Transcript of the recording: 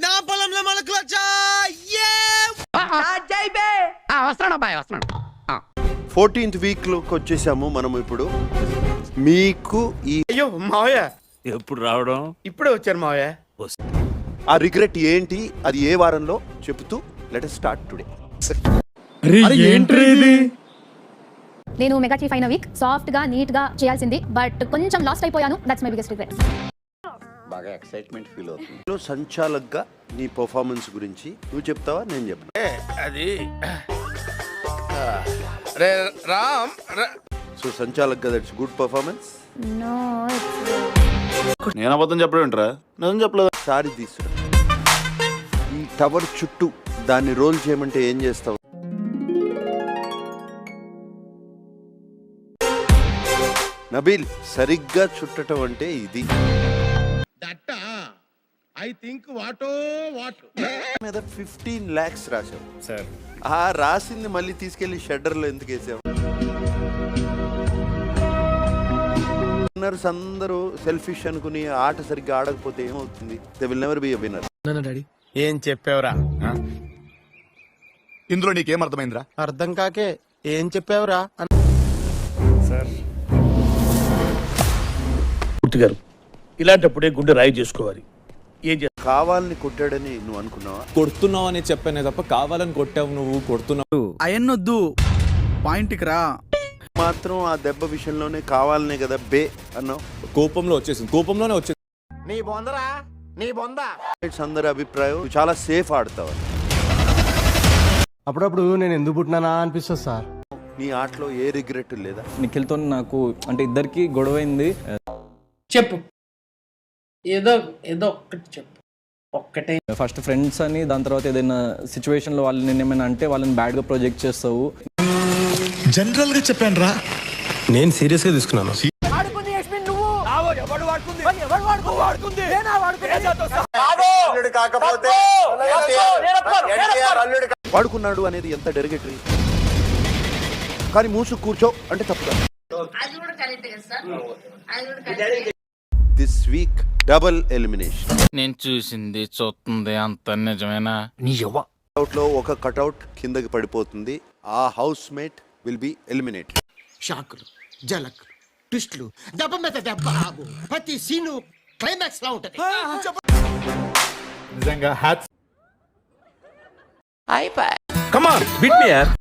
నా పొలంలో మొలకలు వస్తున్నాడు అబ్బాయి వస్తున్నాడు. 14th వీక్ లోకి వచ్చేసాము మనం ఇప్పుడు. మీకు ఈ అయ్యో మావయ్య ఎప్పుడు రావడం? ఇప్పుడే వచ్చారు మావయ్య. ఆ రిగ్రెట్ ఏంటి, అది ఏ వారంలో చెప్తూ లెట్ us స్టార్ట్ టుడే. నేను మెగా చీఫ్ అయిన వీక్ సాఫ్ట్ గా నీట్ గా చేయాల్సింది, బట్ కొంచెం లాస్ట్ అయిపోయాను. That's my biggest regret. బాగా ఎక్సైట్మెంట్ ఫీల్ అవుతుంది. సంచాలక్గా నీ పర్ఫార్మెన్స్ గురించి నువ్వు చెప్తావా నేను చెప్పను? అది రే రామ్ సో సంచాలక్గా దట్స్ గుడ్ పర్ఫార్మెన్స్. నో నేను అబద్ధం చెప్పడం ఏంట్రా? నిజం చెప్పలేదు. సారీ తీసుకురా. ఈ టవర్ చుట్టూ దాన్ని రోల్ చేయమంటే ఏం చేస్తావు? నబీల్, సరిగ్గా చుట్టడం అంటే ఇది. మీద 15 lakhs రాశావు సార్. ఆ రాసింది మళ్ళీ తీసుకెళ్లి షెడ్డర్లో ఎందుకు వేసావు? విన్నర్స్ అందరూ సెల్ఫిష్ అనుకుని ఆట సరిగ్గా ఆడకపోతే ఏమవుతుంది? They will never be a winner. ఏం చెప్పావురా? ఇందులో నీకేం అర్థమైందిరా? అర్థం కాకే ఏం చెప్పావురా సార్. గారు ఇలాంటప్పుడే గుండె రాయి చేసుకోవాలి. ఏం కావాలని కొట్టాడని నువ్వు అనుకున్నావా? కొడుతున్నావు అని చెప్పానే తప్ప కావాలని కొట్టావు. నువ్వు కొడుతున్నావు అయన్నొద్దు, పాయింట్కి రా. మాత్రం ఆ దెబ్బ విషయంలోనే కావాలనే కదా బే అన్నావు. కోపంలోనే వచ్చేసింది. నీ బొందరా నీ బొంద. అందరి అభిప్రాయం నువ్వు చాలా సేఫ్ ఆడతావు. అప్పుడప్పుడు నేను ఎందుకు పుట్టినానా అనిపిస్తుంది సార్. నీ ఆటలో ఏ రిగ్రెట్ లేదా? నిఖిల్తో నాకు అంటే ఇద్దరికి గొడవైంది. చెప్పు, ఏదో ఒక్కటి చెప్పు. ఒక్కటే. ఫస్ట్ ఫ్రెండ్స్ అని, దాని తర్వాత ఏదైనా సిచ్యువేషన్ లో వాళ్ళు నేను ఏమైనా అంటే వాళ్ళని బ్యాడ్ గా ప్రొజెక్ట్ చేస్తావు. జనరల్ గా చెప్పాను రా, నేను సీరియస్ గా తీసుకున్నాను. వాడుకున్నాడు అనేది ఎంత డెరిగేటరీ. కానీ మూసు కూర్చో అంటే తప్పుగా. This week double elimination. నేను చూసింది చూస్తుంది అంత నిజమేనా? అవుట్ లో ఒక కటౌట్ కిందకి పడిపోతుంది. ఆ house mate will be eliminated. షాకులు, జలక్, ట్విస్టులు, దెబ్బ మీద దెబ్బ, ప్రతి సీను క్లైమాక్స్ లా ఉంటది. నిజంగా hats. Come on beat me యార్.